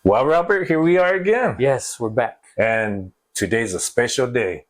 Well, Robert, here we are again. Yes, we're back. And today's a special day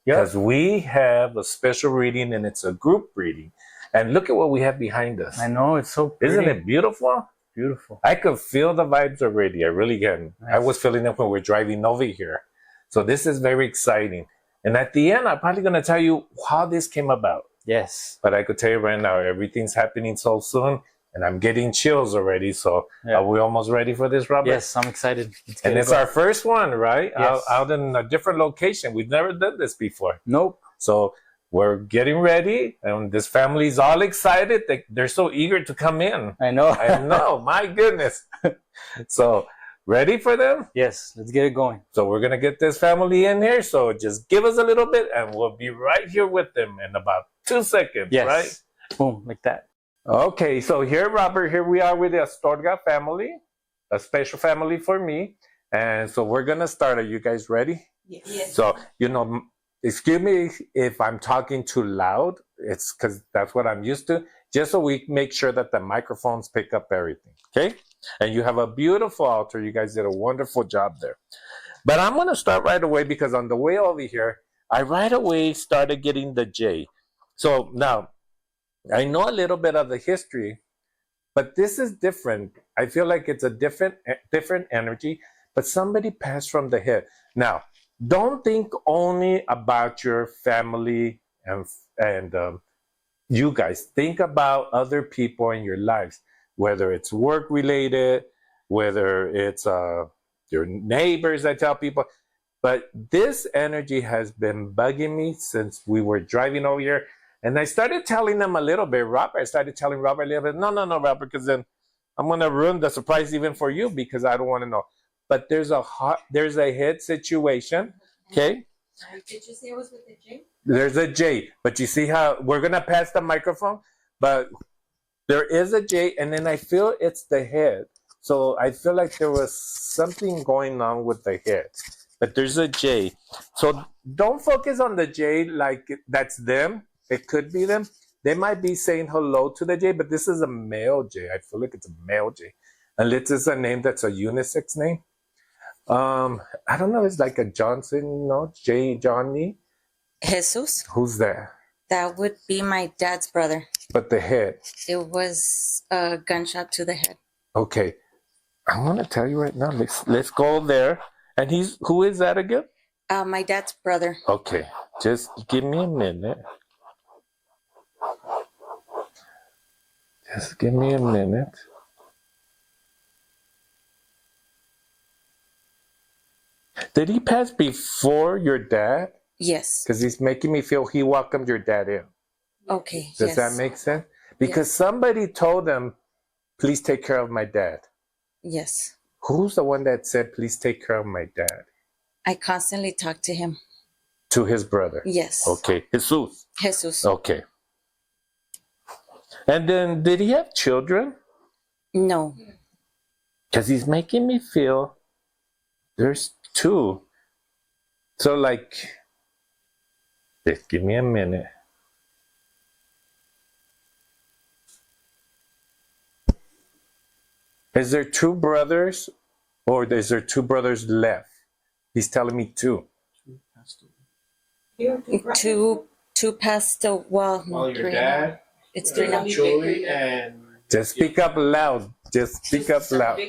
because we have a special reading and it's a group reading. And look at what we have behind us. I know, it's so pretty. Isn't it beautiful? Beautiful. I could feel the vibes already. I really can. Nice. I was feeling it when we're driving over here. So this is very exciting. And at the end, I'm probably going to tell you how this came about. Yes. But I could tell you right now, everything's happening so soon. And I'm getting chills already. So are we almost ready for this, Robert? Yes, I'm excited. And it's our first one, right? Yes. Out in a different location. We've never done this before. Nope. So we're getting ready. And this family's all excited. They're so eager to come in. I know. I know. My goodness. So ready for them? Yes, let's get it going. So we're going to get this family in here. So just give us a little bit and we'll be right here with them in about 2 seconds, Yes. right? Boom, like that. Okay, so here, Robert, here we are with the Astorga family, a special family for me. And so we're going to start. Are you guys ready? Yes. So, excuse me if I'm talking too loud. It's because that's what I'm used to, just so we make sure that the microphones pick up everything, okay? And you have a beautiful altar. You guys did a wonderful job there. But I'm going to start right away because on the way over here, I right away started getting the J. So now, I know a little bit of the history, but this is different. I feel like it's a different energy, but somebody passed from the head. Now, don't think only about your family and you guys. Think about other people in your lives, whether it's work related, whether it's your neighbors. I tell people, but this energy has been bugging me since we were driving over here. And I started telling them a little bit, Robert. I started telling Robert a little bit, no, Robert, because then I'm going to ruin the surprise even for you because I don't want to know. But there's a head situation, okay? Did you say it was with the J? There's a J, but you see how we're going to pass the microphone, but there is a J, and then I feel it's the head. So I feel like there was something going on with the head, but there's a J. So don't focus on the J like that's them. It could be them. They might be saying hello to the J, but this is a male J. I feel like it's a male J. Unless it's a name that's a unisex name. I don't know. It's like a Johnson, no? J. Johnny? Jesus. Who's that? That would be my dad's brother. But the head. It was a gunshot to the head. Okay. I'm going to tell you right now. Let's go there. And who is that again? My dad's brother. Okay. Just give me a minute. Just give me a minute. Did he pass before your dad? Yes. Because he's making me feel he welcomed your dad in. Okay. Does that make sense? Because somebody told him, please take care of my dad. Yes. Who's the one that said, please take care of my dad? I constantly talk to him. To his brother? Yes. Okay. Jesus. Okay. And then, did he have children? No. Because he's making me feel there's two. So, like, just give me a minute. Is there two brothers, or is there two brothers left? He's telling me two. Two passed away. Well, your dad, it's three now. Julie, and Just speak up loud. Just speak up loud.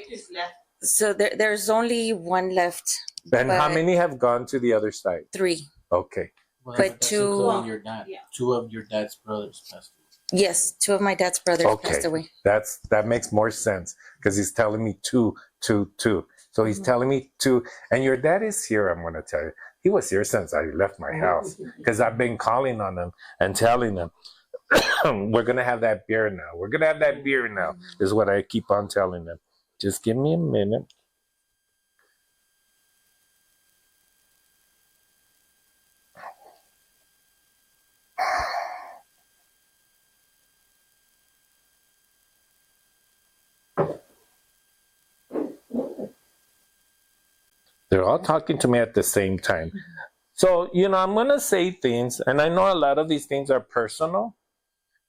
So there's only one left. And how many have gone to the other side? Three. Okay. But that's two- including your dad. Yeah. Two of your dad's brothers passed away. Yes, two of my dad's brothers passed away. That makes more sense because he's telling me two. So he's telling me two. And your dad is here, I'm going to tell you. He was here since I left my house because I've been calling on him and telling him, we're going to have that beer now. We're going to have that beer now, is what I keep on telling them. Just give me a minute. They're all talking to me at the same time. So, I'm going to say things, and I know a lot of these things are personal.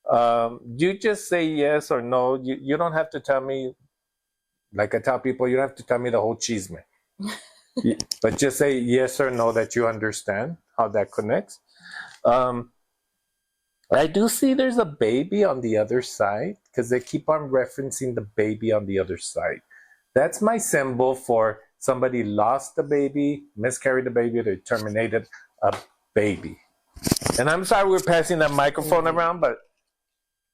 You just say yes or no. You don't have to tell me Like I tell people, you don't have to tell me the whole chisme. But just say yes or no that you understand how that connects. I do see there's a baby on the other side because they keep on referencing the baby on the other side. That's my symbol for somebody lost the baby, miscarried the baby, they terminated a baby. And I'm sorry we're passing that microphone around, but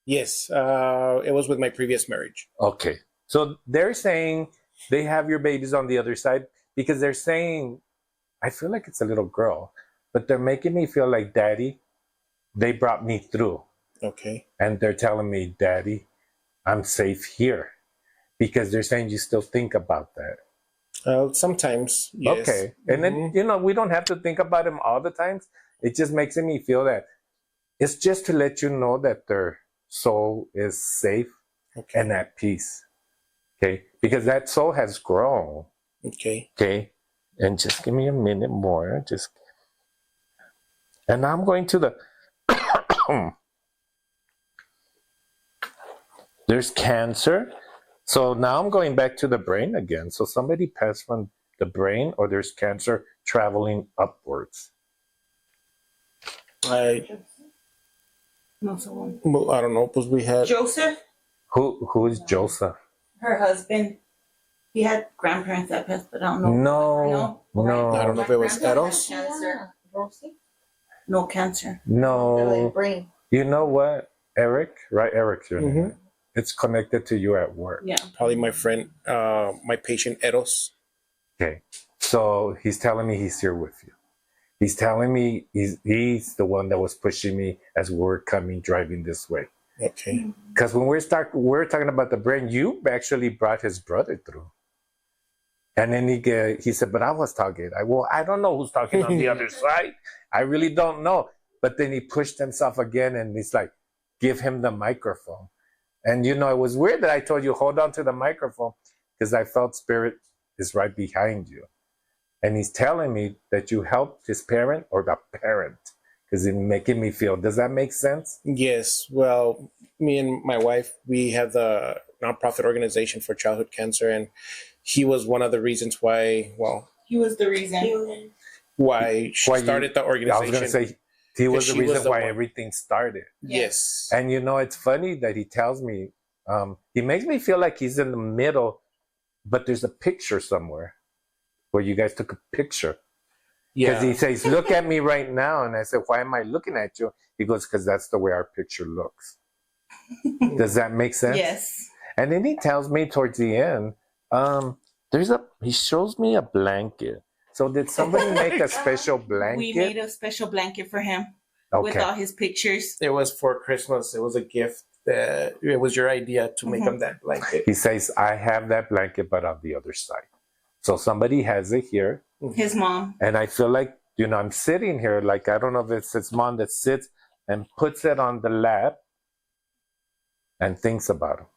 Yes, it was with my previous marriage. okay. So they're saying they have your babies on the other side because they're saying, I feel like it's a little girl, but they're making me feel like daddy. They brought me through. Okay. And they're telling me, Daddy, I'm safe here. Because they're saying you still think about that. Sometimes, yes. Okay. And then, we don't have to think about them all the times. It just makes me feel that it's just to let you know that their soul is safe and at peace. Okay. Because that soul has grown. Okay. Okay. And just give me a minute more. And now I'm going to the there's cancer. So now I'm going back to the brain again. So somebody passed from the brain or there's cancer traveling upwards. I don't know, because we had Joseph, Who is Joseph? her husband, he had grandparents that passed, but I don't know. No. I don't know if it was Eros. Cancer. No cancer. No. brain. You know what, Eric? Right, Eric's your name. It's connected to you at work. Yeah. Probably my friend, my patient Eros. Okay. So he's telling me he's here with you. He's telling me he's the one that was pushing me as we're driving this way. Okay. Because when we're talking about the brain, you actually brought his brother through. And then he said, but I was talking. I don't know who's talking on the other side. I really don't know. But then he pushed himself again and he's like, give him the microphone. And it was weird that I told you, hold on to the microphone because I felt spirit is right behind you. And he's telling me that you helped his parent or the parent because it's making me feel, does that make sense? Yes. Well, me and my wife, we have the nonprofit organization for childhood cancer, and he was one of the reasons why, He was the reason. why she started the organization. I was going to say, he was the reason why everything started. Yes. And it's funny that he tells me, he makes me feel like he's in the middle, but there's a picture somewhere where you guys took a picture. Because he says, look at me right now. And I said, why am I looking at you? He goes, because that's the way our picture looks. Does that make sense? Yes. And then he tells me towards the end, he shows me a blanket. So did somebody make a special blanket? We made a special blanket for him with all his pictures. It was for Christmas. It was a gift. It was your idea to make him that blanket. He says, I have that blanket, but on the other side. So somebody has it here. His mom. And I feel like, I'm sitting here, like, I don't know if it's his mom that sits and puts it on the lap and thinks about him.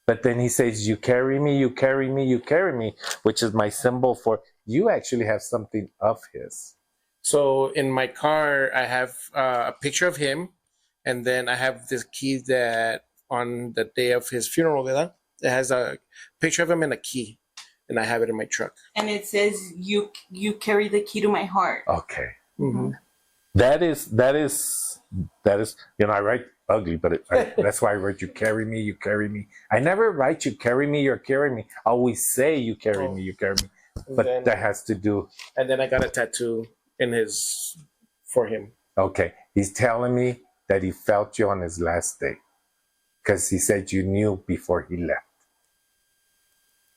But then he says, you carry me, you carry me, you carry me, which is my symbol for you actually have something of his. So in my car, I have a picture of him. And then I have this key that on the day of his funeral, it has a picture of him and a key. And I have it in my truck. And it says, you carry the key to my heart. Okay. Mm-hmm. That is, I write ugly, but that's why I write you carry me, you carry me. I never write you carry me, you're carrying me. I always say you carry me, you carry me. But then, that has to do. And then I got a tattoo for him. Okay. He's telling me that he felt you on his last day because he said you knew before he left.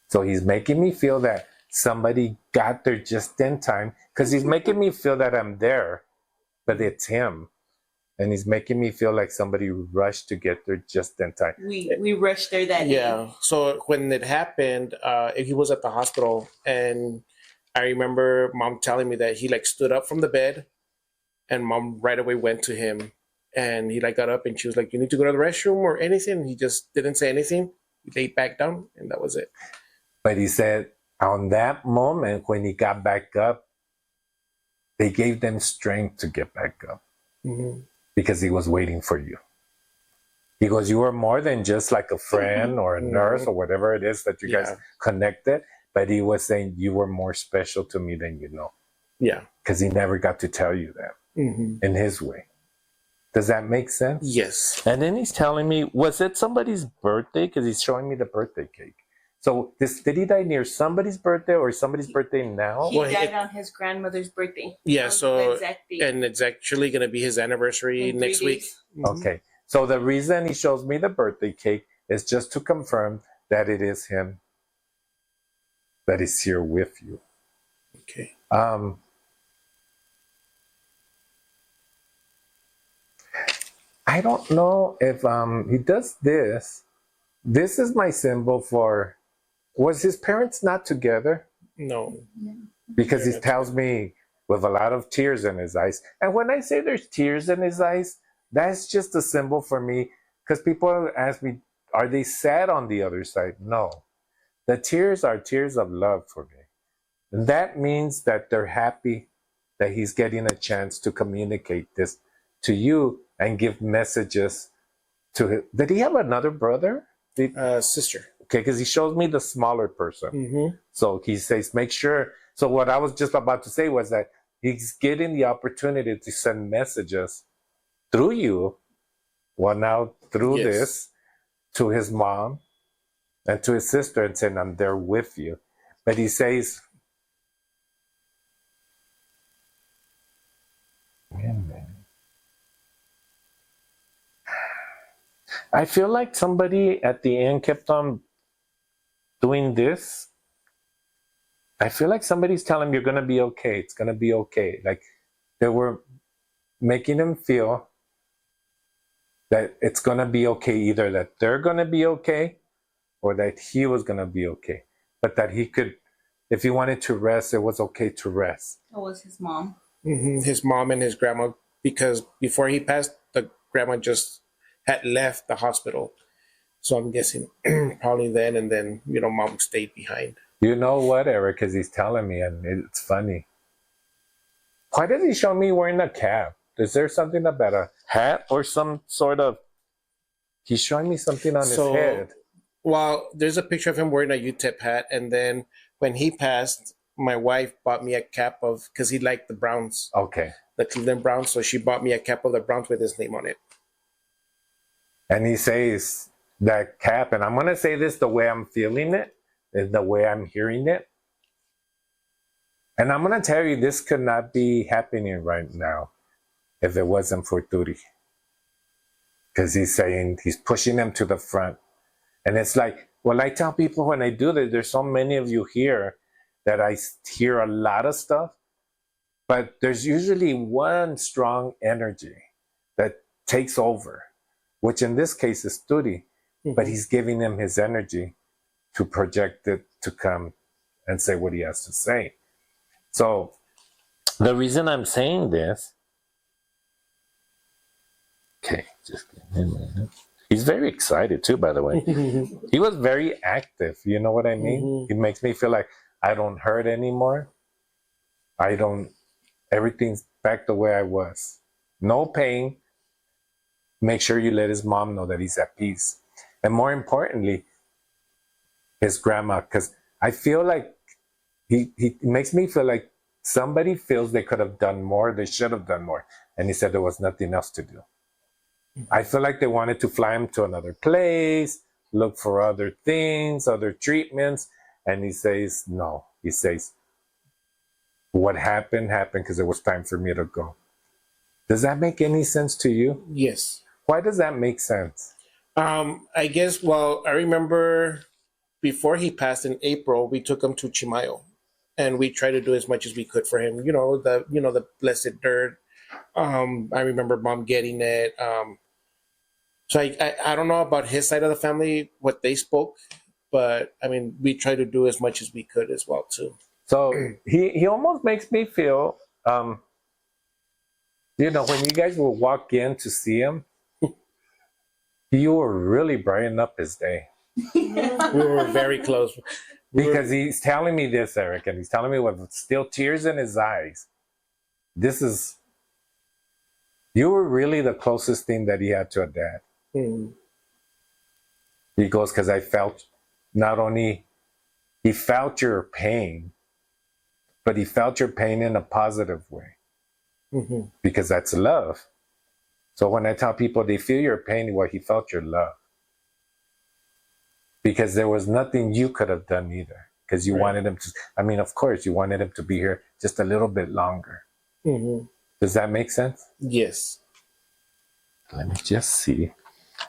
So he's making me feel that somebody got there just in time because he's making me feel that I'm there, but it's him. And he's making me feel like somebody rushed to get there just in time. We rushed there that day. Yeah. So when it happened, he was at the hospital, and I remember Mom telling me that he stood up from the bed, and Mom right away went to him, and he got up, and she was like, "You need to go to the restroom or anything?" He just didn't say anything. He laid back down, and that was it. But he said on that moment when he got back up, they gave them strength to get back up. Mm-hmm. Because he was waiting for you. He goes, you were more than just like a friend or a nurse or whatever it is that you guys connected. But he was saying you were more special to me than you know. Yeah. Because he never got to tell you that in his way. Does that make sense? Yes. And then he's telling me, was it somebody's birthday? Because he's showing me the birthday cake. So did he die near somebody's birthday or somebody's birthday now? He died on his grandmother's birthday. Yeah, so, Exactly. and it's actually going to be his anniversary next week. Okay. So the reason he shows me the birthday cake is just to confirm that it is him that is here with you. Okay. I don't know if he does this. This is my symbol for, was his parents not together? No. Because he tells me with a lot of tears in his eyes. And when I say there's tears in his eyes, that's just a symbol for me. Because people ask me, are they sad on the other side? No. The tears are tears of love for me. And that means that they're happy that he's getting a chance to communicate this to you and give messages to him. Did he have another brother? Sister. Okay, because he shows me the smaller person. So he says, make sure. So what I was just about to say was that he's getting the opportunity to send messages through you, well, now through this, to his mom and to his sister and saying, I'm there with you. But he says, I feel like somebody at the end kept on doing this. I feel like somebody's telling him, you're going to be okay. It's going to be okay. Like they were making him feel that it's going to be okay, either that they're going to be okay or that he was going to be okay. But that he could, if he wanted to rest, it was okay to rest. It was his mom. His mom and his grandma, because before he passed, the grandma just had left the hospital. So I'm guessing probably then, and then, mom stayed behind. You know what, Eric, because he's telling me, and it's funny. Why does he show me wearing a cap? Is there something about a hat or some sort of... He's showing me something on his head. Well, there's a picture of him wearing a UTEP hat, and then when he passed, my wife bought me a cap of, because he liked the Browns. Okay. The Cleveland Browns, so she bought me a cap of the Browns with his name on it. And he says that cap, and I'm going to say this the way I'm feeling it, is the way I'm hearing it. And I'm going to tell you, this could not be happening right now if it wasn't for Turi. Because he's saying, he's pushing him to the front. And it's like, well, I tell people when I do this, there's so many of you here that I hear a lot of stuff, but there's usually one strong energy that takes over, which in this case is Turi, but he's giving him his energy to project it to come and say what he has to say. So the reason I'm saying this, okay, just give me a minute. He's very excited too, by the way. He was very active, you know what I mean? It makes me feel like I don't hurt anymore. Everything's back the way I was. No pain. Make sure you let his mom know that he's at peace. And more importantly, his grandma, because I feel like he makes me feel like somebody feels they could have done more, they should have done more. And he said there was nothing else to do. I feel like they wanted to fly him to another place, look for other things, other treatments. And he says, no. He says, what happened, happened because it was time for me to go. Does that make any sense to you? Yes. Why does that make sense? I guess, well, I remember before he passed in April, we took him to Chimayo. And we tried to do as much as we could for him. The blessed dirt. I remember mom getting it. So I don't know about his side of the family, what they spoke, but I mean, we tried to do as much as we could as well too. So he almost makes me feel, when you guys will walk in to see him, you were really brightening up his day. We were very close. Because he's telling me this, Eric, and he's telling me with still tears in his eyes. You were really the closest thing that he had to a dad. He goes, because I felt not only he felt your pain, but he felt your pain in a positive way because that's love. So when I tell people they feel your pain, well, he felt your love because there was nothing you could have done either because you wanted him to. I mean, of course, you wanted him to be here just a little bit longer. Does that make sense? Yes. Let me just see.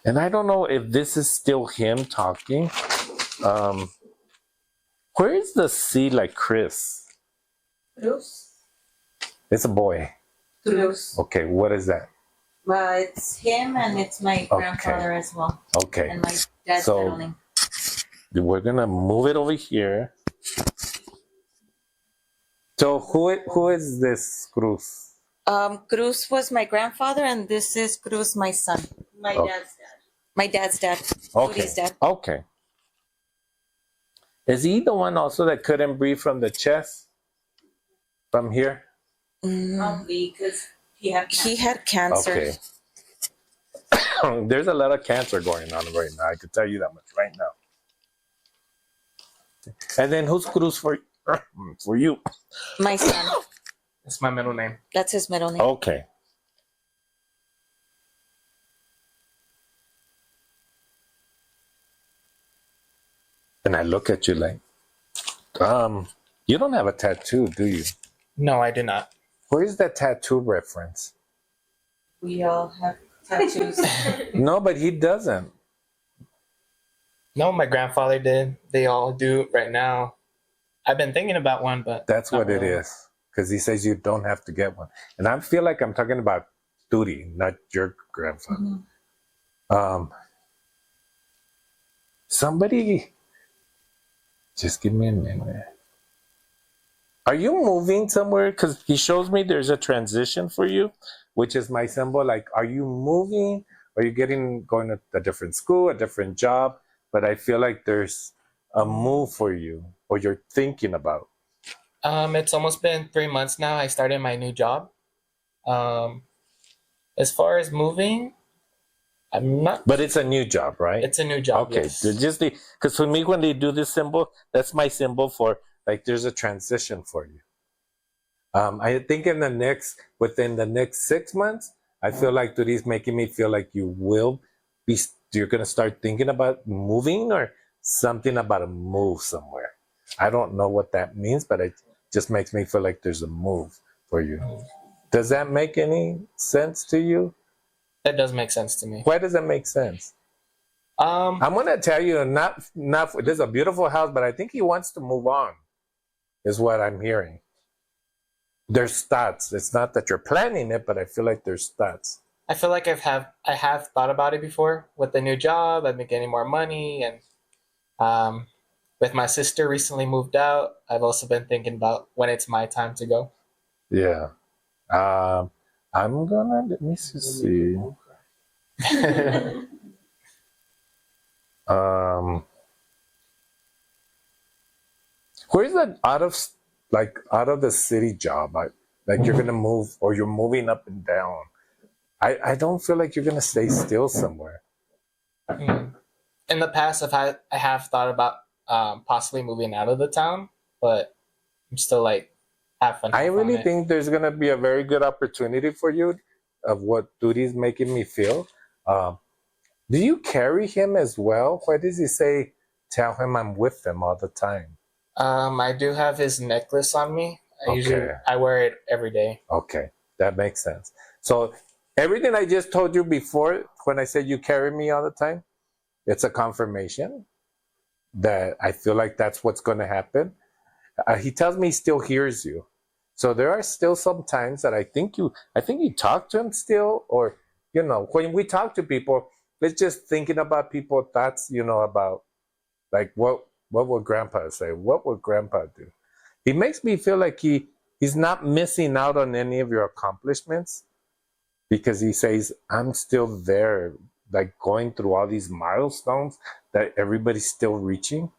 And I don't know if this is still him talking. Where is the C like Chris? Cruz. It's a boy. Cruz. Okay, what is that? Well, it's him and it's my grandfather as well. Okay. And my dad's middle name. We're gonna move it over here. So who is this Cruz? Cruz was my grandfather, and this is Cruz, my son. My dad's dad. My dad's dad. Okay. Cody's dad. Okay. Is he the one also that couldn't breathe from the chest? From here? Probably because he had cancer. He had cancer. Okay. There's a lot of cancer going on right now. I could tell you that much right now. And then who's Cruz for you? My son. That's my middle name. That's his middle name. Okay. And I look at you like, you don't have a tattoo, do you? No, I do not. Where's that tattoo reference? We all have tattoos. No, but he doesn't. No, my grandfather did. They all do right now. I've been thinking about one, but That's what it is. Because he says you don't have to get one. And I feel like I'm talking about Duty, not your grandfather. Somebody, just give me a minute. Are you moving somewhere? Because he shows me there's a transition for you, which is my symbol. Like, are you moving? Are you going to a different school, a different job? But I feel like there's a move for you, or you're thinking about. It's almost been 3 months now. I started my new job. As far as moving, I'm not. But it's a new job, right? It's a new job. Okay, Yes. just because for me, when they do this symbol, that's my symbol for like there's a transition for you. I think within the next 6 months, I feel like Turi's making me feel like you're gonna start thinking about moving or something about a move somewhere. I don't know what that means, but it just makes me feel like there's a move for you. Does that make any sense to you? That does make sense to me. Why does that make sense? I'm gonna tell you, not this is a beautiful house, but I think he wants to move on, is what I'm hearing. There's stats. It's not that you're planning it, but I feel like there's stats. I feel like I have thought about it before with the new job. I've been getting more money, and with my sister recently moved out, I've also been thinking about when it's my time to go. Yeah. Let me see. Where's that out of the city job? Like you're gonna move or you're moving up and down. I don't feel like you're gonna stay still somewhere. In the past, I have thought about possibly moving out of the town, but I'm still like have fun. I really think there's gonna be a very good opportunity for you of what Duty's making me feel. Do you carry him as well? Why does he say, tell him I'm with him all the time? I do have his necklace on me. I wear it every day. Okay, that makes sense. So everything I just told you before, when I said you carry me all the time, it's a confirmation that I feel like that's what's going to happen. He tells me he still hears you. So there are still some times that I think you talk to him still, or, when we talk to people, it's just thinking about people's thoughts, about like, what would grandpa say? What would grandpa do? He makes me feel like he's not missing out on any of your accomplishments because he says, I'm still there, like going through all these milestones that everybody's still reaching.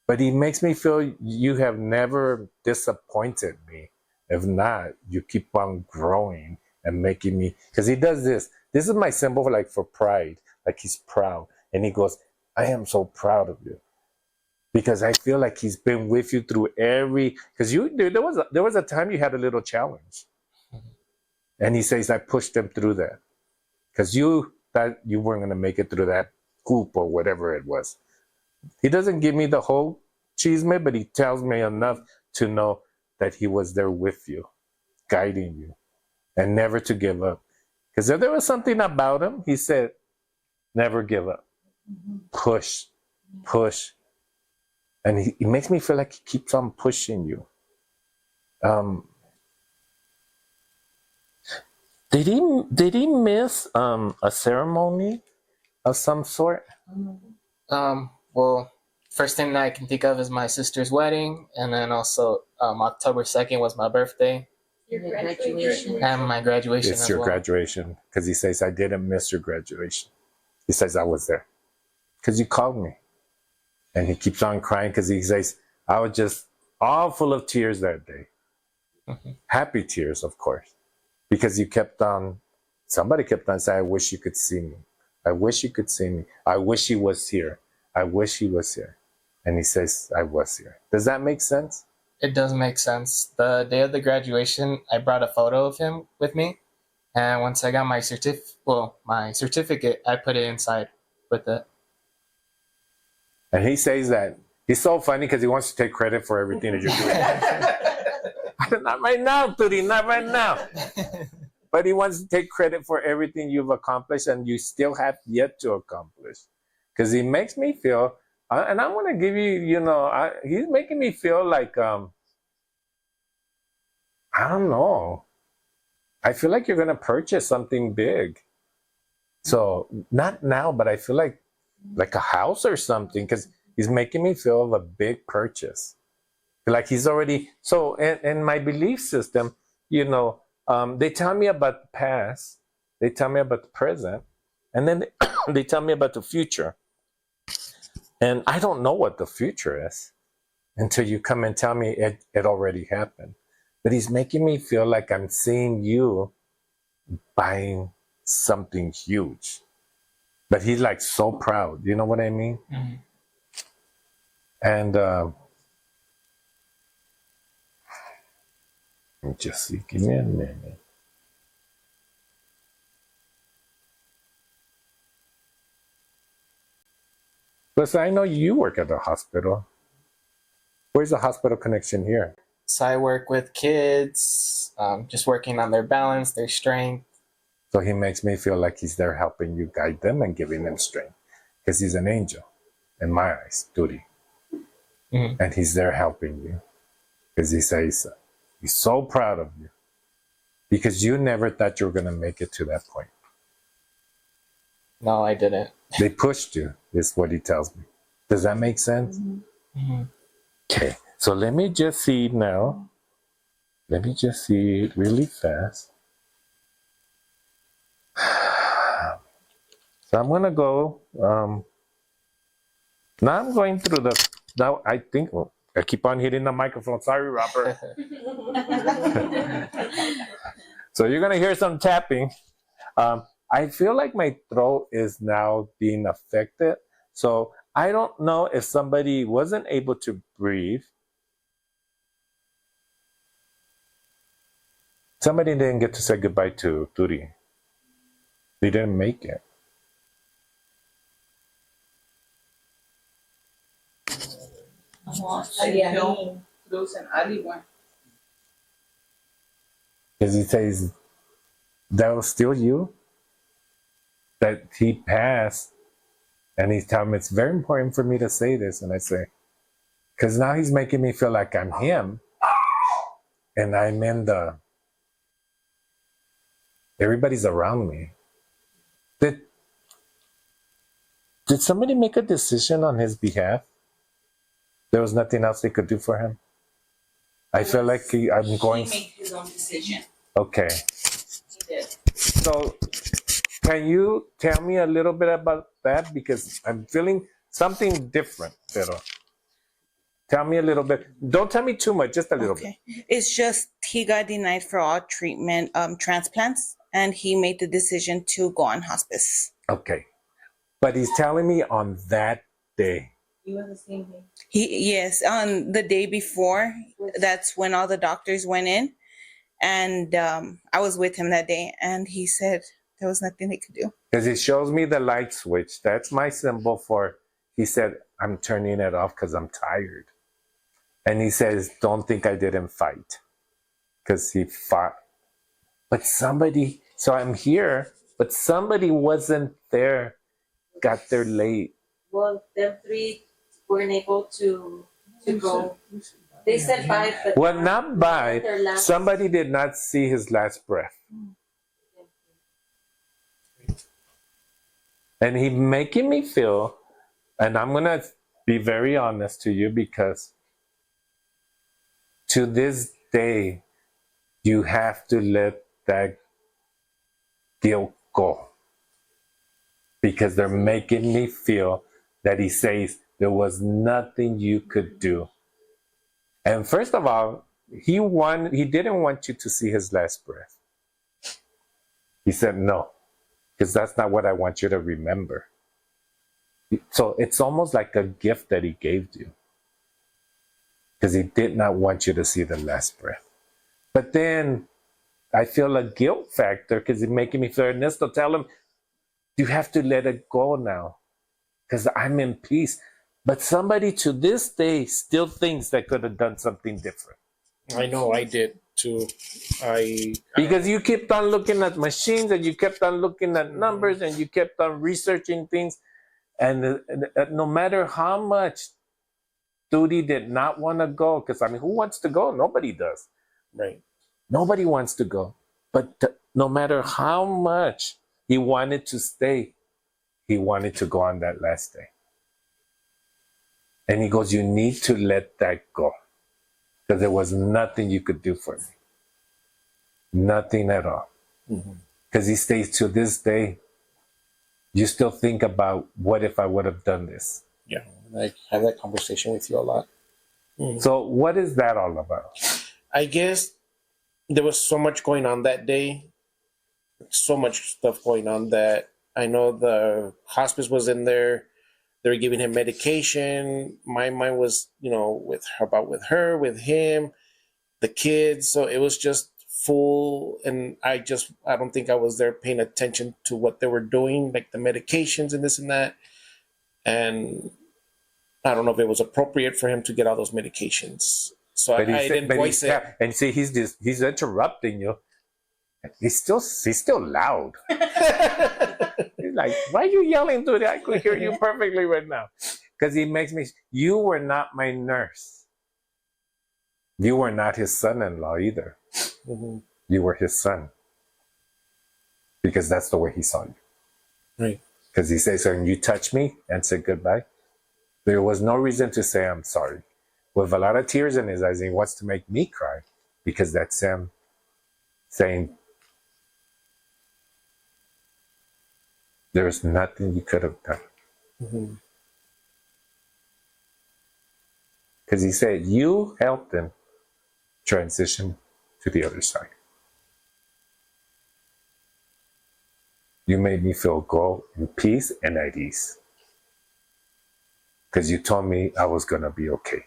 But he makes me feel you have never disappointed me. If not, you keep on growing and making me, because he does this. This is my symbol for pride, like he's proud. And he goes, I am so proud of you. Because I feel like he's been with you through because there was a time you had a little challenge. And he says, I pushed him through that. Because you thought you weren't going to make it through that hoop or whatever it was. He doesn't give me the whole chisme, but he tells me enough to know that he was there with you, guiding you, and never to give up. Because if there was something about him, he said, never give up. Push. And he makes me feel like he keeps on pushing you. Did he miss a ceremony of some sort? Well, first thing that I can think of is my sister's wedding, and then also October 2nd was my birthday. Your graduation. And my graduation It's as your well. graduation. Because he says, I didn't miss your graduation. He says, I was there. Because you called me. And he keeps on crying because he says, I was just all full of tears that day. Happy tears, of course. Because somebody kept on saying, I wish you could see me. I wish you could see me. I wish he was here. I wish he was here. And he says, I was here. Does that make sense? It does make sense. The day of the graduation, I brought a photo of him with me. And once I got my certificate, I put it inside with it. And he says that he's so funny because he wants to take credit for everything that you're doing. Not right now, Turi, not right now. But he wants to take credit for everything you've accomplished and you still have yet to accomplish. Because he makes me feel, and I'm going to give you, he's making me feel like, I don't know. I feel like you're going to purchase something big. So not now, but I feel like a house or something, because he's making me feel of a big purchase. Like he's already, so in my belief system, they tell me about the past, they tell me about the present, and then they tell me about the future. And I don't know what the future is until you come and tell me it already happened. But he's making me feel like I'm seeing you buying something huge. But he's like so proud. You know what I mean? Mm-hmm. And just see, give me a minute. Plus, I know you work at the hospital. Where's the hospital connection here? So I work with kids, just working on their balance, their strength. So he makes me feel like he's there helping you guide them and giving them strength. Because he's an angel, in my eyes, Turi. Mm-hmm. And he's there helping you. Because he says, he's so proud of you. Because you never thought you were going to make it to that point. No, I didn't. They pushed you, is what he tells me. Does that make sense? Mm-hmm. Okay, so let me just see now. Let me just see it really fast. So I'm going to go. Now I'm going through now I think, I keep on hitting the microphone. Sorry, Robert. So you're going to hear some tapping. I feel like my throat is now being affected. So I don't know if somebody wasn't able to breathe. Somebody didn't get to say goodbye to Turi. They didn't make it. Because he says, that was still you? That he passed, and he's telling me it's very important for me to say this. And I say, because now he's making me feel like I'm him, and I'm in everybody's around me. Did somebody make a decision on his behalf? There was nothing else they could do for him? I feel like I'm going... He made his own decision. Okay. He did. So, can you tell me a little bit about that? Because I'm feeling something different, pero tell me a little bit. Don't tell me too much, just a little bit. It's just he got denied for all treatment, transplants, and he made the decision to go on hospice. Okay. But he's telling me on that day? You were the same day. Yes, on the day before, that's when all the doctors went in, and I was with him that day, and he said there was nothing they could do. Because he shows me the light switch. That's my symbol for, he said, I'm turning it off because I'm tired. And he says, don't think I didn't fight. Because he fought. But somebody, so I'm here, but somebody wasn't there, got there late. Well, them three weren't able to go. They said bye, but Well, not by. their last- Somebody did not see his last breath. And he making me feel, and I'm going to be very honest to you, because to this day, you have to let that guilt go. Because they're making me feel that he says there was nothing you could do. And first of all, he didn't want you to see his last breath. He said, no, because that's not what I want you to remember. So it's almost like a gift that he gave you, because he did not want you to see the last breath. But then I feel a guilt factor, because he's making me feel, Ernesto, tell him, you have to let it go now, because I'm in peace. But somebody to this day still thinks they could have done something different. I know I did too. Because you kept on looking at machines, and you kept on looking at numbers, and you kept on researching things. And no matter how much Duty did not want to go, because I mean, who wants to go? Nobody does. Right. Nobody wants to go. But no matter how much he wanted to stay, he wanted to go on that last day. And he goes, you need to let that go, because there was nothing you could do for me. Nothing at all. Because he stays to this day, you still think about, what if I would have done this? Yeah. I have that conversation with you a lot. So what is that all about? I guess there was so much going on that day. So much stuff going on that I know the hospice was in there. They were giving him medication. My mind was, with her, with him, the kids. So it was just full. And I don't think I was there paying attention to what they were doing, like the medications and this and that. And I don't know if it was appropriate for him to get all those medications. So I didn't voice it. And see, he's interrupting you. He's still loud. He's like, why are you yelling to that? I could hear you perfectly right now. Because he makes me, you were not my nurse. You were not his son-in-law either. You were his son. Because that's the way he saw you. Right. Because he says, so when you touch me and said goodbye, there was no reason to say I'm sorry. With a lot of tears in his eyes, he wants to make me cry, because that's him saying, there's nothing you could have done. Because he said, you helped him transition to the other side. You made me feel go in peace and at ease. Because you told me I was going to be okay.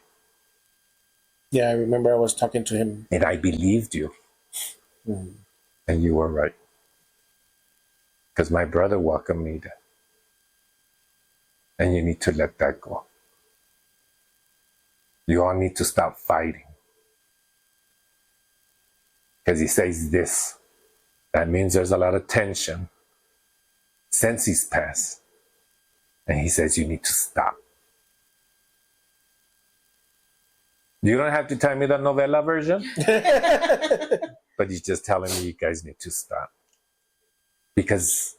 Yeah, I remember I was talking to him. And I believed you. And you were right. Because my brother welcomed me there. And you need to let that go. You all need to stop fighting. Because he says this. That means there's a lot of tension since he's passed. And he says you need to stop. You don't have to tell me the novella version. But he's just telling me you guys need to stop. Because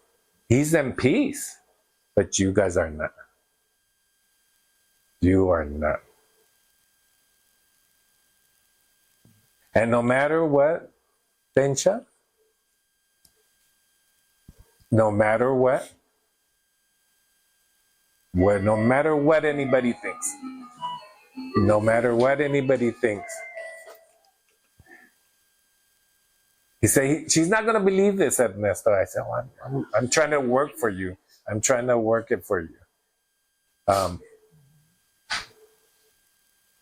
he's in peace. But you guys are not. You are not. And no matter what, Bencha, no matter what no matter what anybody thinks, no matter what anybody thinks, he said, she's not going to believe this, Ernesto. I said, well, I'm trying to work for you. I'm trying to work it for you.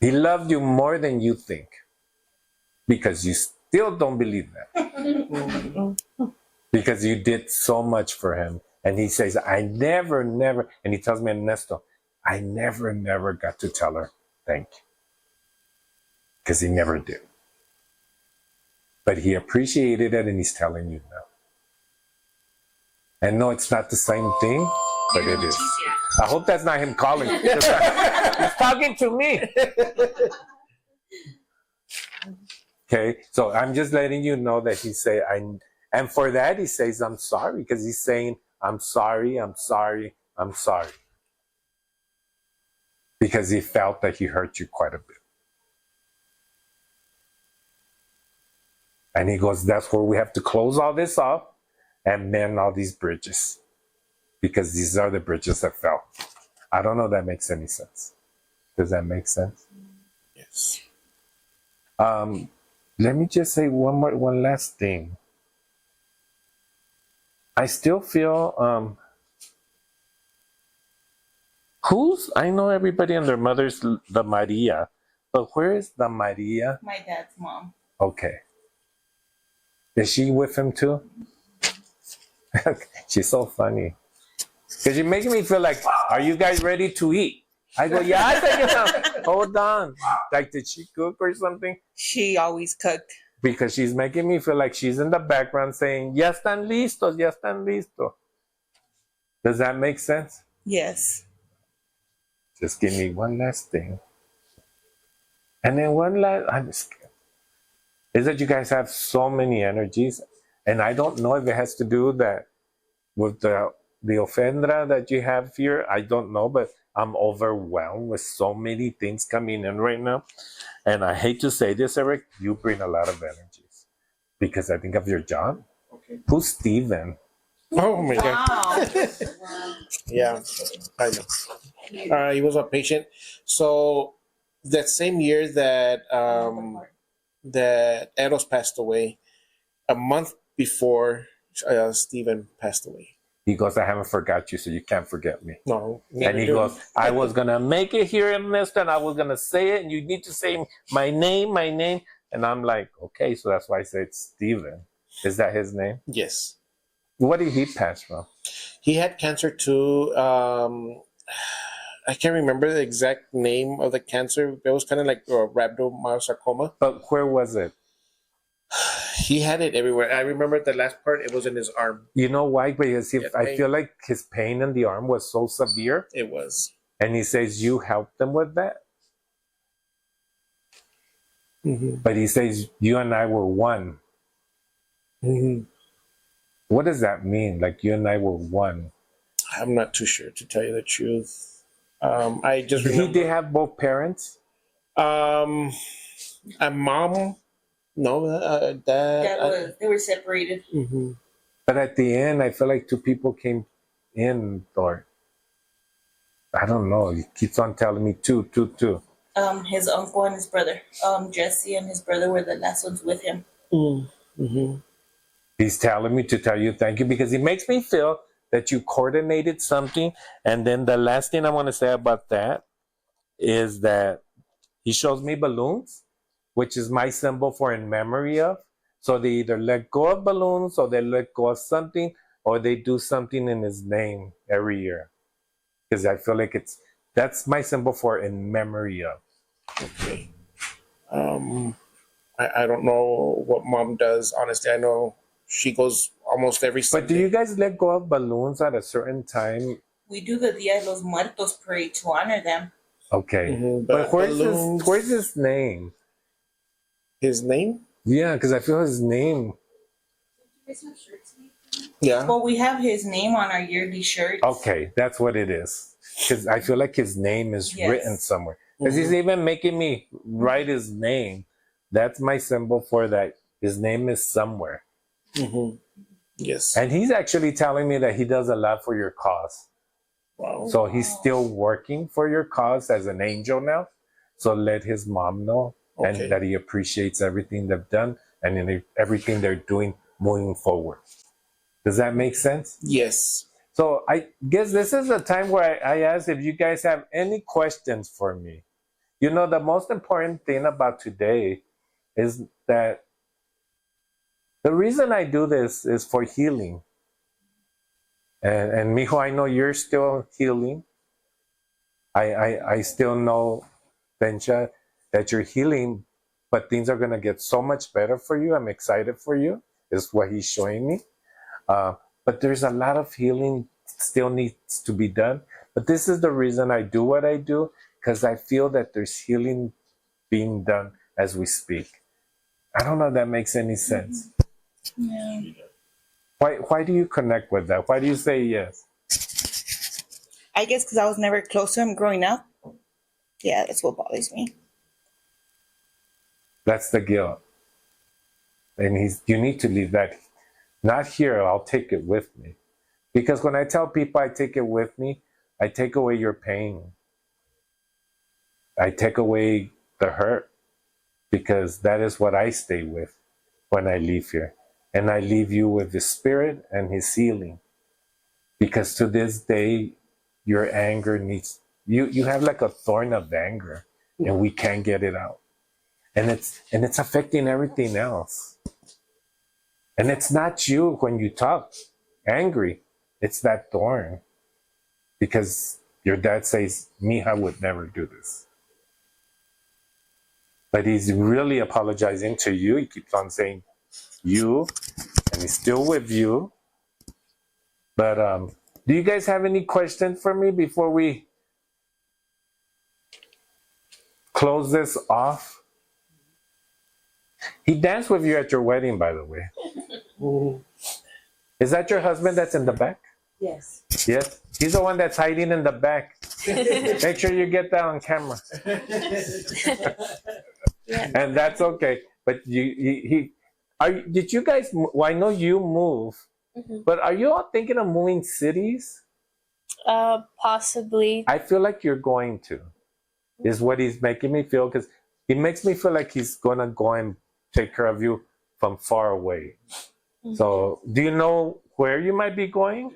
He loved you more than you think, because you still don't believe that. Because you did so much for him. And he says, I never, and he tells me, Ernesto, I never got to tell her thank you. Because he never did. But he appreciated it, and he's telling you now. And no, it's not the same thing, but it is. I hope that's not him calling. He's talking to me. Okay, so I'm just letting you know that he say, and for that he says, I'm sorry, because he's saying, I'm sorry. Because he felt that he hurt you quite a bit. And he goes, that's where we have to close all this off and mend all these bridges. Because these are the bridges that fell. I don't know if that makes any sense. Does that make sense? Yes. Let me just say one last thing. I still feel, I know everybody and their mother's the Maria, but where is the Maria? My dad's mom. Okay. Is she with him too? She's so funny. Because you're making me feel like, are you guys ready to eat? I go, yeah, I think hold on. Like, did she cook or something? She always cooked. Because she's making me feel like she's in the background saying, ya están listos, ya están listos. Does that make sense? Yes. Just give me one last thing. And then I'm just kidding. Is that you guys have so many energies. And I don't know if it has to do that with the ofrenda that you have here. I don't know, but I'm overwhelmed with so many things coming in right now. And I hate to say this, Eric, you bring a lot of energies. Because I think of your job. Okay. Who's Steven? Oh my God. Wow. Yeah, I know. He was a patient. So that same year that that Eros passed away, a month before Stephen passed away. He goes, I haven't forgot you, so you can't forget me. No. And he goes, I was going to make it here in this, and I was going to say it, and you need to say my name. And I'm like, okay, so that's why I said Stephen. Is that his name? Yes. What did he pass from? He had cancer too. I can't remember the exact name of the cancer. It was kind of like rhabdomyosarcoma. But where was it? He had it everywhere. I remember the last part, it was in his arm. You know why? Because I feel like his pain in the arm was so severe. It was. And he says, you helped him with that? Mm-hmm. But he says, you and I were one. Mm-hmm. What does that mean? Like you and I were one? I'm not too sure, to tell you the truth. I just remember. He did have both parents? A mom. No, dad. They were separated. Mm-hmm. But at the end, I feel like two people came in, or I don't know. He keeps on telling me two. His uncle and his brother. Jesse and his brother were the last ones with him. Mm-hmm. He's telling me to tell you thank you because he makes me feel that you coordinated something. And then the last thing I want to say about that is that he shows me balloons, which is my symbol for in memory of. So they either let go of balloons or they let go of something or they do something in his name every year. Because I feel like that's my symbol for in memory of. Okay. I don't know what mom does. Honestly, I know she goes almost every Sunday. But do you guys let go of balloons at a certain time? We do the Dia de los Muertos parade to honor them. Okay. Mm-hmm. But where's his name? His name? Yeah, because I feel his name. Yeah. Well, we have his name on our yearly shirts. Okay, that's what it is. Because I feel like his name is written somewhere. Because he's even making me write his name. That's my symbol for that. His name is somewhere. Mm-hmm. Yes. And he's actually telling me that he does a lot for your cause. Wow. So he's still working for your cause as an angel now. So let his mom know and that he appreciates everything they've done and everything they're doing moving forward. Does that make sense? Yes. So I guess this is a time where I ask if you guys have any questions for me. You know, the most important thing about today is that the reason I do this is for healing. And mijo, I know you're still healing. I still know, Bencha, that you're healing, but things are going to get so much better for you. I'm excited for you, is what he's showing me. But there's a lot of healing still needs to be done. But this is the reason I do what I do, because I feel that there's healing being done as we speak. I don't know if that makes any sense. Yeah. Why do you connect with that? Why do you say yes? I guess because I was never close to him growing up. Yeah, that's what bothers me. That's the guilt. And you need to leave that. Not here, I'll take it with me. Because when I tell people I take it with me, I take away your pain. I take away the hurt. Because that is what I stay with when I leave here. And I leave you with the Spirit and His healing. Because to this day, your anger needs, you have like a thorn of anger, and we can't get it out. And it's affecting everything else. And it's not you when you talk angry, it's that thorn. Because your dad says, Mija would never do this. But he's really apologizing to you. He keeps on saying you, and he's still with you. But do you guys have any questions for me before we close this off? He danced with you at your wedding, by the way. Is that your husband that's in the back? Yes. Yes? He's the one that's hiding in the back. Make sure you get that on camera. And that's okay. But did you guys, well, I know you move, but are you all thinking of moving cities? Possibly. I feel like you're going to, is what he's making me feel, because he makes me feel like he's going to go and take care of you from far away. So do you know where you might be going?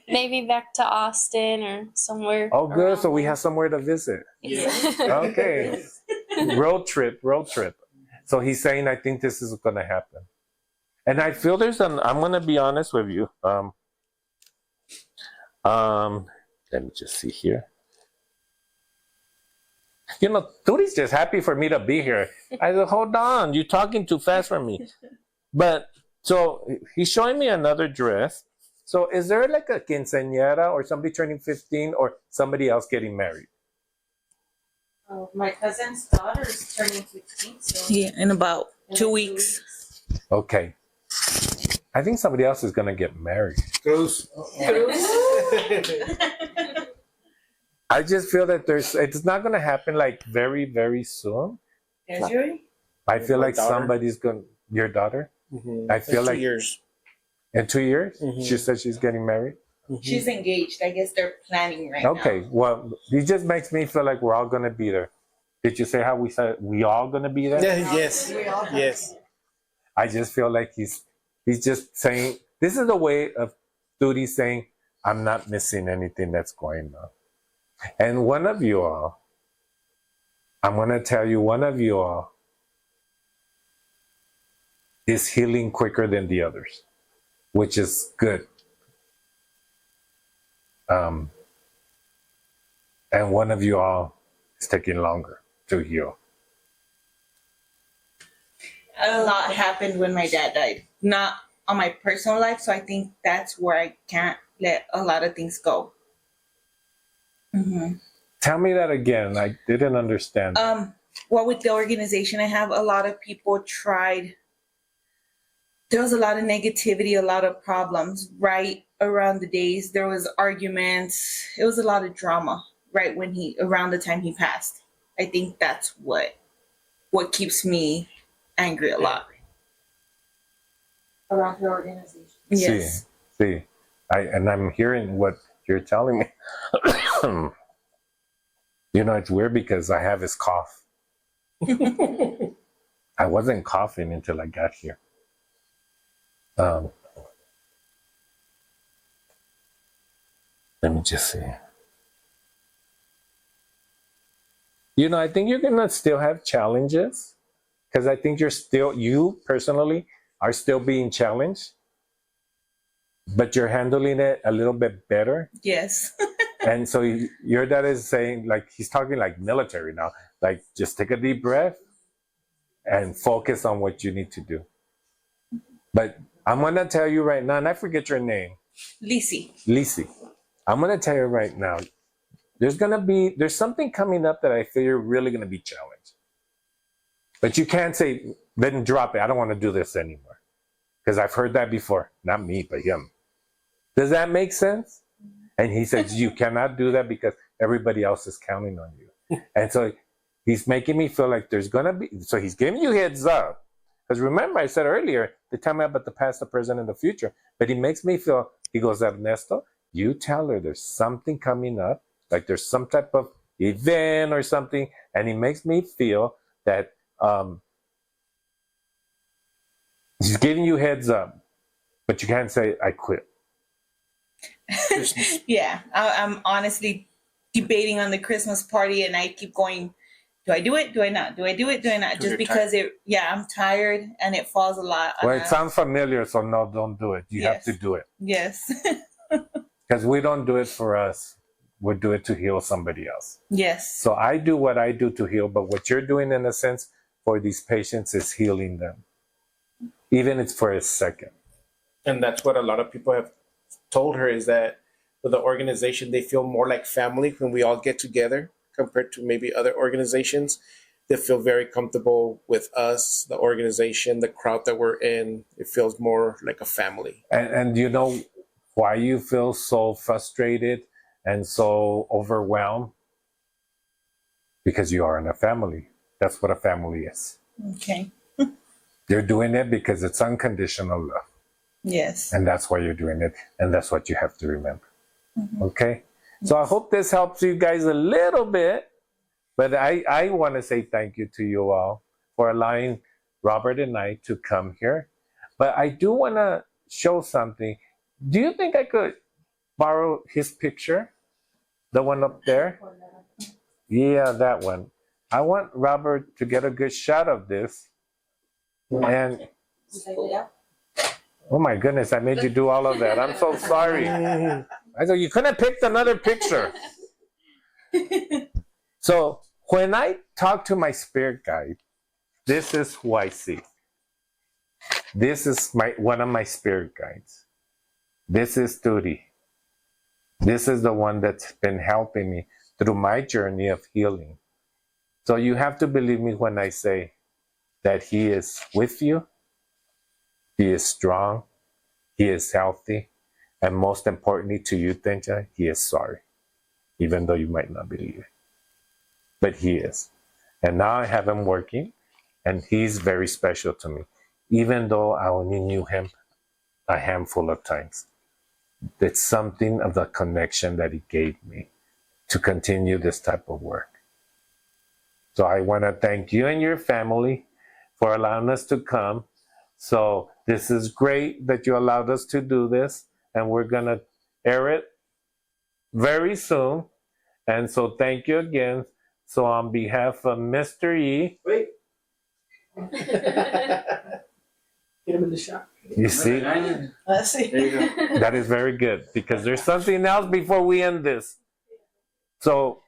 Maybe back to Austin or somewhere. Oh, good. around So we there. have somewhere to visit. Yes. Okay. Road trip. So he's saying, I think this is going to happen. And I feel I'm going to be honest with you. Let me just see here. You know, Turi's just happy for me to be here. I said, hold on, you're talking too fast for me. But so he's showing me another dress. So is there like a quinceañera or somebody turning 15 or somebody else getting married? My cousin's daughter is turning 15 soon. Yeah, in about 2 weeks. Okay. I think somebody else is going to get married. Cruz. I just feel that it's not going to happen like very, very soon. There's Yuri? I feel My like daughter. somebody's going, your daughter? I feel In like 2 years. in 2 years, Mhm. she said she's getting married. She's engaged. I guess they're planning right now. Okay, well, it just makes me feel like we're all going to be there. Did you say how we said we all going to be there? Yeah, yes. Yes. I just feel like he's just saying, this is a way of Duty saying, I'm not missing anything that's going on. And one of you all, I'm going to tell you, one of you all is healing quicker than the others, which is good. And one of you all is taking longer to heal. A lot happened when my dad died. Not on my personal life, so I think that's where I can't let a lot of things go. Tell me that again. I didn't understand. Well, with the organization I have, a lot of people tried. There was a lot of negativity, a lot of problems right around the days. There was arguments. It was a lot of drama right when around the time he passed. I think that's what keeps me angry a lot. Around her organization. Yes. See, I'm hearing what you're telling me. You know, it's weird because I have his cough. I wasn't coughing until I got here. Let me just see. You know, I think you're gonna still have challenges because I think you personally are still being challenged, but you're handling it a little bit better. Yes. And so your dad is saying, like, he's talking like military now, like, just take a deep breath and focus on what you need to do. But I'm gonna tell you right now, and I forget your name, Lisi. I'm gonna tell you right now, there's something coming up that I feel you're really gonna be challenged. But you can't say, then drop it. I don't want to do this anymore. Because I've heard that before. Not me, but him. Does that make sense? And he says, you cannot do that because everybody else is counting on you. And so he's making me feel like there's going to be, so he's giving you heads up. Because remember, I said earlier, they tell me about the past, the present, and the future. But he makes me feel, he goes, Ernesto, you tell her there's something coming up, like there's some type of event or something. And he makes me feel that he's giving you heads up, but you can't say, I quit. Yeah, I'm honestly debating on the Christmas party, and I keep going, do I do it? Do I not? Do I do it? Do I not? Just because I'm tired and it falls a lot. Well, it sounds familiar, so no, don't do it. You have to do it. Yes. Because we don't do it for us. We do it to heal somebody else. Yes. So I do what I do to heal, but what you're doing in a sense for these patients is healing them. Even if it's for a second. And that's what a lot of people have told her, is that with the organization, they feel more like family when we all get together compared to maybe other organizations. They feel very comfortable with us, the organization, the crowd that we're in. It feels more like a family. And you know why you feel so frustrated and so overwhelmed? Because you are in a family. That's what a family is. Okay. You're doing it because it's unconditional love. Yes. And that's why you're doing it. And that's what you have to remember. Mm-hmm. Okay? So I hope this helps you guys a little bit. But I want to say thank you to you all for allowing Robert and I to come here. But I do want to show something. Do you think I could borrow his picture? The one up there? Yeah, that one. I want Robert to get a good shot of this. And oh my goodness, I made you do all of that. I'm so sorry. I thought you couldn't have picked another picture. So when I talk to my spirit guide, this is who I see. This is one of my spirit guides. This is Tuti. This is the one that's been helping me through my journey of healing. So you have to believe me when I say that he is with you, he is strong, he is healthy, and most importantly to you, Tencha, he is sorry, even though you might not believe it. But he is. And now I have him working, and he's very special to me, even though I only knew him a handful of times. It's something of the connection that he gave me to continue this type of work. So I want to thank you and your family for allowing us to come. So this is great that you allowed us to do this, and we're going to air it very soon. And so thank you again. So on behalf of Mr. E. Wait. Get him in the shot. You see? Let's see. There you go. That is very good, because there's something else before we end this. So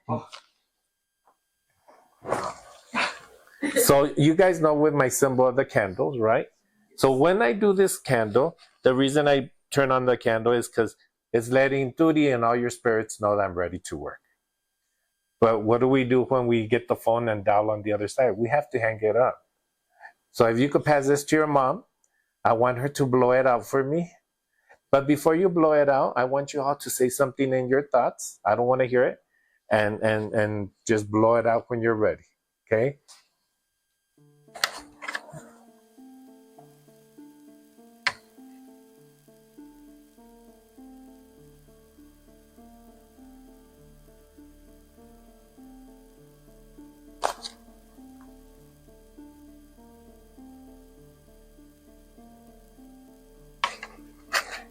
you guys know with my symbol of the candles, right? So when I do this candle, the reason I turn on the candle is because it's letting Tuti and all your spirits know that I'm ready to work. But what do we do when we get the phone and dial on the other side? We have to hang it up. So if you could pass this to your mom, I want her to blow it out for me. But before you blow it out, I want you all to say something in your thoughts. I don't want to hear it. And just blow it out when you're ready. Okay?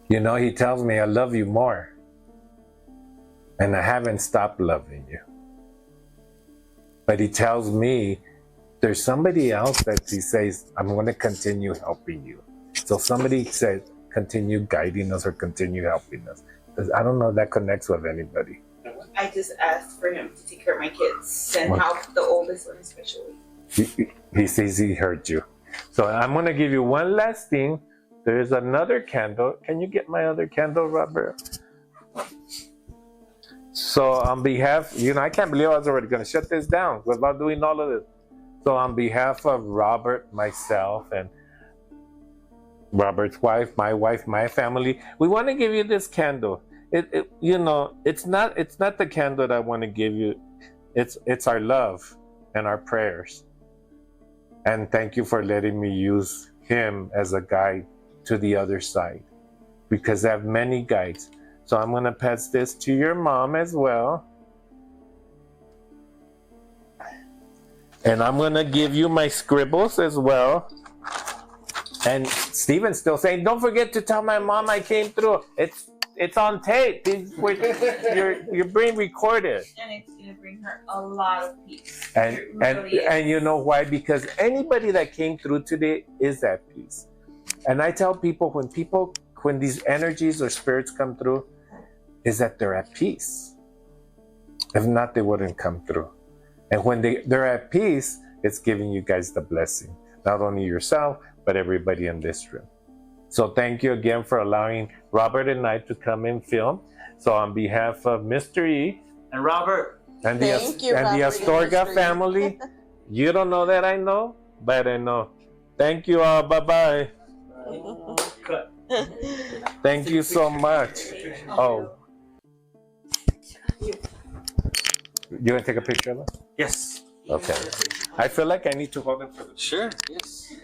You know, he tells me I love you more. And I haven't stopped loving you. But he tells me there's somebody else that he says, I'm going to continue helping you. So somebody said, continue guiding us or continue helping us. I don't know if that connects with anybody. I just asked for him to take care of my kids and help the oldest one especially. He says he heard you. So I'm going to give you one last thing. There's another candle. Can you get my other candle, Robert? So on behalf, I can't believe I was already going to shut this down without doing all of this. So on behalf of Robert, myself, and Robert's wife, my family, we want to give you this candle. It's not the candle that I want to give you. It's our love and our prayers. And thank you for letting me use him as a guide to the other side, because I have many guides. So I'm going to pass this to your mom as well. And I'm going to give you my scribbles as well. And Steven's still saying, don't forget to tell my mom I came through. It's on tape. You're being recorded. And it's going to bring her a lot of peace. And you know why? Because anybody that came through today is at peace. And I tell people, when these energies or spirits come through, is that they're at peace. If not, they wouldn't come through. And when they're at peace, it's giving you guys the blessing. Not only yourself, but everybody in this room. So thank you again for allowing Robert and I to come and film. So on behalf of Mr.E and Robert and the Astorga family, you don't know that I know, but I know. Thank you all. Bye-bye. Thank you so much. Oh. You want to take a picture of us? Yes. Okay. I feel like I need to hold it for the Sure. Yes.